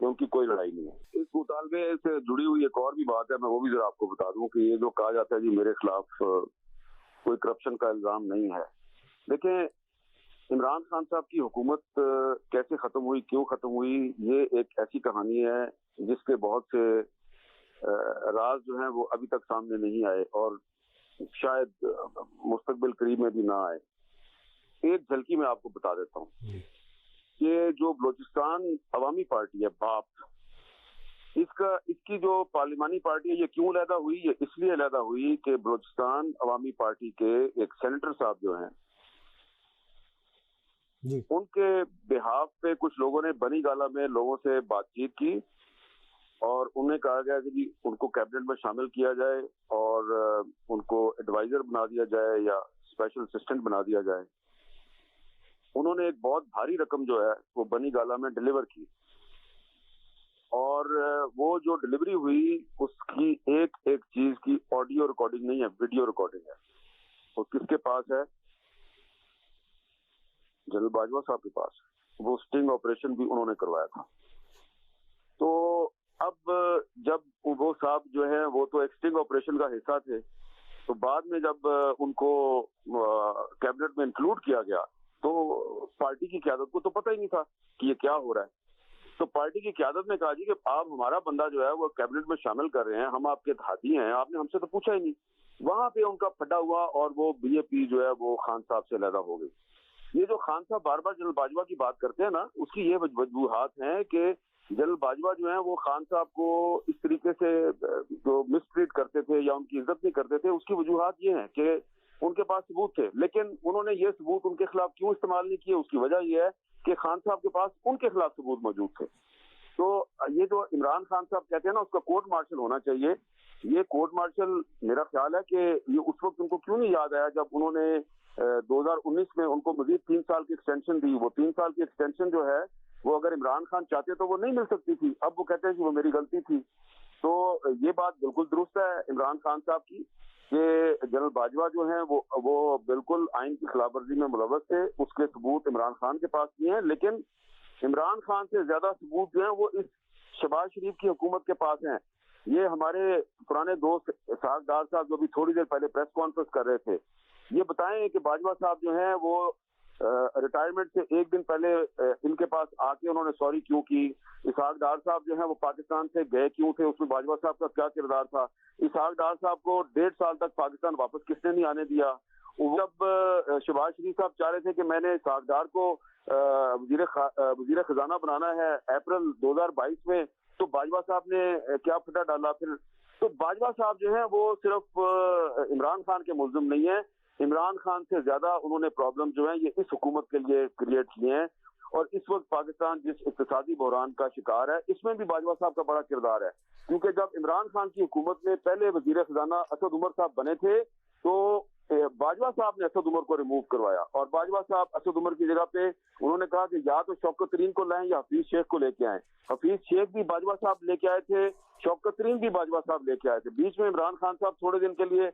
کہ ان کی کوئی لڑائی نہیں ہے. اس مطالبے سے جڑی ہوئی ایک اور بھی بات ہے, میں وہ بھی ذرا آپ کو بتا دوں کہ یہ جو کہا جاتا ہے جی میرے خلاف کوئی کرپشن کا الزام نہیں ہے. دیکھیں, عمران خان صاحب کی حکومت کیسے ختم ہوئی, کیوں ختم ہوئی, یہ ایک ایسی کہانی ہے جس کے بہت سے راز جو ہیں وہ ابھی تک سامنے نہیں آئے اور شاید مستقبل قریب میں بھی نہ آئے. ایک جھلکی میں آپ کو بتا دیتا ہوں کہ جو بلوچستان عوامی پارٹی ہے باپ, اس کی جو پارلیمانی پارٹی ہے یہ کیوں علیحدہ ہوئی؟ یہ اس لیے علیحدہ ہوئی کہ بلوچستان عوامی پارٹی کے ایک سینیٹر صاحب جو ہیں جی ان کے بہاف پہ کچھ لوگوں نے بنی گالہ میں لوگوں سے بات چیت کی اور انہیں کہا گیا کہ جی ان کو کیبنٹ میں شامل کیا جائے اور ان کو ایڈوائزر بنا دیا جائے یا اسپیشل اسسٹنٹ بنا دیا جائے. انہوں نے ایک بہت بھاری رقم جو ہے وہ بنی گالہ میں ڈلیور کی اور وہ جو ڈلیوری ہوئی اس کی ایک ایک چیز کی آڈیو ریکارڈنگ نہیں ہے, ویڈیو ریکارڈنگ ہے. اور کس کے پاس ہے؟ جنرل باجوہ صاحب کے پاس. وہ سٹنگ آپریشن بھی انہوں نے کروایا تھا. تو اب جب وہ صاحب جو ہیں وہ تو ایک سٹنگ آپریشن کا حصہ تھے, تو بعد میں جب ان کو کیبنٹ میں انکلوڈ کیا گیا تو پارٹی کی قیادت کو تو پتہ ہی نہیں تھا کہ یہ کیا ہو رہا ہے. تو پارٹی کی قیادت نے کہا جی کہ آپ ہمارا بندہ جو ہے وہ کیبنٹ میں شامل کر رہے ہیں, ہم آپ کے ہاتھی ہیں, آپ نے ہم سے تو پوچھا ہی نہیں. وہاں پہ ان کا پھڈا ہوا اور وہ بی اے پی جو ہے وہ خان صاحب سے علیحدہ ہو گئی. یہ جو خان صاحب بار بار جنرل باجوہ کی بات کرتے ہیں نا, اس کی یہ وجوہات ہیں کہ جنرل باجوہ جو ہیں وہ خان صاحب کو اس طریقے سے جو مسٹریٹ کرتے تھے یا ان کی عزت نہیں کرتے تھے, اس کی وجوہات یہ ہیں کہ ان کے پاس ثبوت تھے, لیکن انہوں نے یہ ثبوت ان کے خلاف کیوں استعمال نہیں کیے؟ اس کی وجہ یہ ہے کہ خان صاحب کے پاس ان کے خلاف ثبوت موجود تھے. تو یہ جو عمران خان صاحب کہتے ہیں نا اس کا کورٹ مارشل ہونا چاہیے, یہ کورٹ مارشل میرا خیال ہے کہ یہ اس وقت ان کو کیوں نہیں یاد آیا جب انہوں نے 2019 میں ان کو مزید 3 سال کی ایکسٹینشن دی. وہ 3 سال کی ایکسٹینشن جو ہے وہ اگر عمران خان چاہتے تو وہ نہیں مل سکتی تھی. اب وہ کہتے ہیں کہ وہ میری غلطی تھی. تو یہ بات بالکل درست ہے عمران خان صاحب کی کہ جنرل باجوہ جو ہیں وہ بالکل آئین کی خلاف ورزی میں ملوث تھے. اس کے ثبوت عمران خان کے پاس بھی ہیں, لیکن عمران خان سے زیادہ ثبوت جو ہیں وہ اس شہباز شریف کی حکومت کے پاس ہیں. یہ ہمارے پرانے دوست اسحاق ڈار صاحب جو بھی تھوڑی دیر پہلے پریس کانفرنس کر رہے تھے, یہ بتائیں کہ باجوہ صاحب جو ہیں وہ ریٹائرمنٹ سے ایک دن پہلے ان کے پاس آ کے انہوں نے سوری کیوں کی. اسحاق ڈار صاحب جو ہیں وہ پاکستان سے گئے کیوں تھے, اس میں باجوہ صاحب کا کیا کردار تھا. اسحاق ڈار صاحب کو 1.5 سال تک پاکستان واپس کس نے نہیں آنے دیا. جب شہباز شریف صاحب چاہ رہے تھے کہ میں نے اسحاق ڈار کو وزیر خزانہ بنانا ہے اپریل 2022 میں, تو باجوہ صاحب نے کیا پھٹا ڈالا پھر. تو باجوہ صاحب جو ہیں وہ صرف عمران خان کے ملزم نہیں ہیں, عمران خان سے زیادہ انہوں نے پرابلم جو ہیں یہ اس حکومت کے لیے کریٹ کیے ہیں. اور اس وقت پاکستان جس اقتصادی بحران کا شکار ہے اس میں بھی باجوہ صاحب کا بڑا کردار ہے, کیونکہ جب عمران خان کی حکومت میں پہلے وزیر خزانہ اسد عمر صاحب بنے تھے تو باجوہ صاحب نے اسد عمر کو ریموو کروایا اور باجوہ صاحب اسد عمر کی جگہ پہ انہوں نے کہا کہ یا تو شوکت ترین کو لائیں یا حفیظ شیخ کو لے کے آئیں. حفیظ شیخ بھی باجوہ صاحب لے کے آئے تھے, شوکت ترین بھی باجوہ صاحب لے کے آئے تھے. بیچ میں عمران خان صاحب تھوڑے دن کے لیے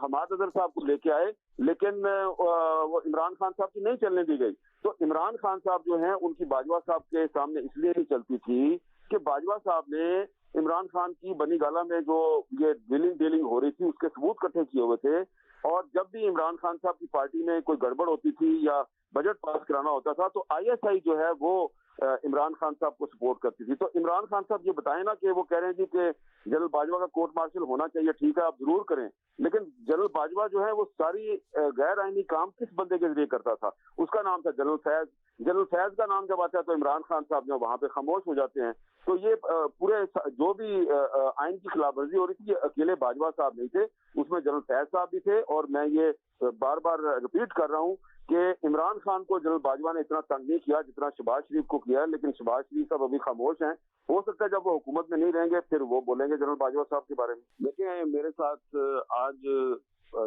حماد اظہر صاحب کو لے کے آئے, لیکن وہ عمران خان صاحب کی نہیں چلنے دی گئی. تو عمران خان صاحب جو ہیں ان کی باجوہ صاحب کے سامنے اس لیے نہیں چلتی تھی کہ باجوہ صاحب نے عمران خان کی بنی گالہ میں جو یہ ڈیلنگ ہو رہی تھی اس کے ثبوت کٹھے کیے ہوئے تھے. اور جب بھی عمران خان صاحب کی پارٹی میں کوئی گڑبڑ ہوتی تھی یا بجٹ پاس کرانا ہوتا تھا تو آئی ایس آئی جو ہے وہ عمران خان صاحب کو سپورٹ کرتی تھی. تو عمران خان صاحب یہ بتائیں نا کہ وہ کہہ رہے ہیں جی کہ جنرل باجوہ کا کورٹ مارشل ہونا چاہیے, ٹھیک ہے آپ ضرور کریں, لیکن جنرل باجوہ جو ہے وہ ساری غیر آئینی کام کس بندے کے ذریعے کرتا تھا؟ اس کا نام تھا جنرل فیض. جنرل فیض کا نام جب آتا ہے تو عمران خان صاحب جو وہاں پہ خاموش ہو جاتے ہیں. تو یہ پورے جو بھی آئین کی خلاف ورزی ہو رہی تھی یہ اکیلے باجوہ صاحب نہیں تھے, اس میں جنرل فیض صاحب بھی تھے. اور میں یہ بار بار ریپیٹ کر رہا ہوں کہ عمران خان کو جنرل باجوہ نے اتنا تنگ نہیں کیا جتنا شہباز شریف کو کیا ہے, لیکن شہباز شریف صاحب ابھی خاموش ہیں. ہو سکتا ہے جب وہ حکومت میں نہیں رہیں گے پھر وہ بولیں گے جنرل باجوہ صاحب کے بارے میں. دیکھیں میرے ساتھ آج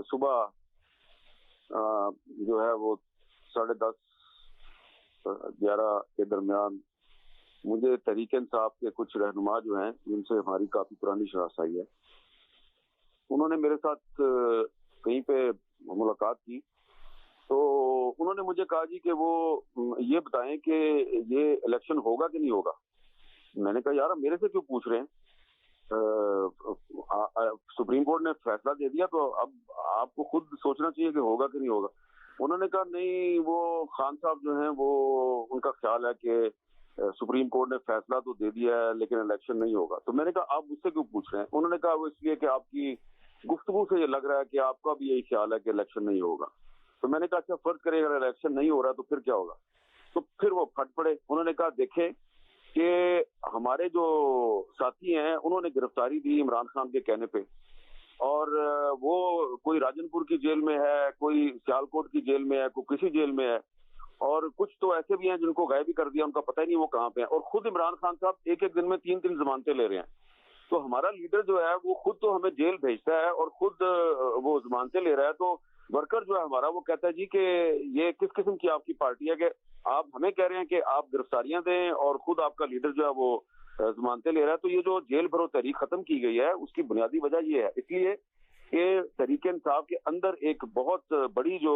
صبح جو ہے وہ 10:30-11 کے درمیان مجھے تحریک انصاف کے کچھ رہنما جو ہیں جن سے ہماری کافی پرانی شناسائی ہے, انہوں نے میرے ساتھ کہیں پہ ملاقات کی. تو انہوں نے مجھے کہا جی کہ وہ یہ بتائیں کہ یہ الیکشن ہوگا کہ نہیں ہوگا. میں نے کہا یار میرے سے کیوں پوچھ رہے ہیں, سپریم کورٹ نے فیصلہ دے دیا تو اب آپ کو خود سوچنا چاہیے کہ ہوگا کہ نہیں ہوگا. انہوں نے کہا نہیں, وہ خان صاحب جو ہیں وہ ان کا خیال ہے کہ سپریم کورٹ نے فیصلہ تو دے دیا ہے لیکن الیکشن نہیں ہوگا. تو میں نے کہا آپ مجھ سے کیوں پوچھ رہے ہیں؟ انہوں نے کہا وہ اس لیے کہ آپ کی گفتگو سے یہ لگ رہا ہے کہ آپ کا بھی یہی خیال ہے کہ الیکشن نہیں ہوگا. تو میں نے کہا اچھا فرض کرے اگر الیکشن نہیں ہو رہا تو پھر کیا ہوگا؟ تو پھر وہ پھٹ پڑے. انہوں نے کہا دیکھیں کہ ہمارے جو ساتھی ہیں انہوں نے گرفتاری دی عمران خان کے کہنے پہ, اور وہ کوئی راجن پور کی جیل میں ہے, کوئی سیالکوٹ کی جیل میں ہے, کوئی کسی جیل میں ہے, اور کچھ تو ایسے بھی ہیں جن کو غائب بھی کر دیا, ان کا پتہ ہی نہیں وہ کہاں پہ ہیں. اور خود عمران خان صاحب ایک ایک دن میں 3 ضمانتیں لے رہے ہیں. تو ہمارا لیڈر جو ہے وہ خود تو ہمیں جیل بھیجتا ہے اور خود وہ ضمانتیں لے رہا ہے. تو ورکر جو ہے ہمارا وہ کہتا ہے جی کہ یہ کس قسم کی آپ کی پارٹی ہے کہ آپ ہمیں کہہ رہے ہیں کہ آپ گرفتاریاں دیں اور خود آپ کا لیڈر جو ہے وہ ضمانتیں لے رہا ہے. تو یہ جو جیل بھرو تحریک ختم کی گئی ہے اس کی بنیادی وجہ یہ ہے, اس لیے کہ تحریک انصاف کے اندر ایک بہت بڑی جو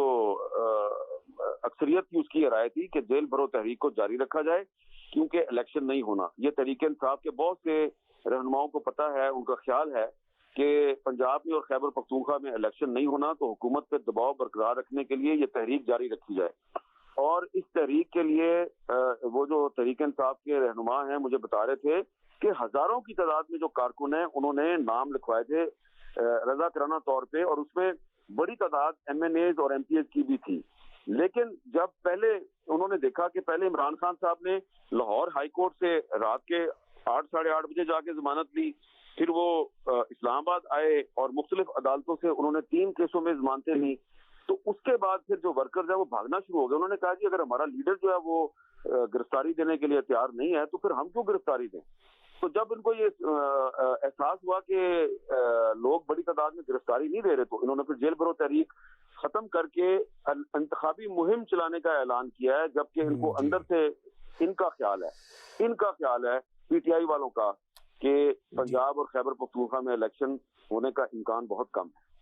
اکثریت کی اس کی رائے تھی کہ جیل بھرو تحریک کو جاری رکھا جائے کیونکہ الیکشن نہیں ہونا. یہ تحریک انصاف کے بہت سے رہنماؤں کو پتہ ہے, ان کا خیال ہے کہ پنجاب میں اور خیبر پختونخوا میں الیکشن نہیں ہونا, تو حکومت پہ دباؤ برقرار رکھنے کے لیے یہ تحریک جاری رکھی جائے. اور اس تحریک کے لیے وہ جو تحریک انصاف کے رہنما ہیں مجھے بتا رہے تھے کہ ہزاروں کی تعداد میں جو کارکن ہیں انہوں نے نام لکھوائے تھے رضا کرانہ طور پہ, اور اس میں بڑی تعداد ایم این ایز اور ایم پی ایز کی بھی تھی. لیکن جب پہلے انہوں نے دیکھا کہ پہلے عمران خان صاحب نے لاہور ہائی کورٹ سے رات کے 8 ساڑھے 8 بجے جا کے ضمانت لی, پھر وہ اسلام آباد آئے اور مختلف عدالتوں سے انہوں نے 3 کیسوں میں ضمانتیں لی. تو اس کے بعد پھر جو ورکرز ہیں وہ بھاگنا شروع ہو گئے. انہوں نے کہا جی اگر ہمارا لیڈر جو ہے وہ گرفتاری دینے کے لیے تیار نہیں ہے تو پھر ہم کیوں گرفتاری دیں. تو جب ان کو یہ احساس ہوا کہ لوگ بڑی تعداد میں گرفتاری نہیں دے رہے تو انہوں نے پھر جیل بھرو تحریک ختم کر کے انتخابی مہم چلانے کا اعلان کیا ہے, جبکہ ان کو اندر سے ان کا خیال ہے پی ٹی آئی والوں کا کہ پنجاب اور خیبر پختونخوا میں الیکشن ہونے کا امکان بہت کم ہے.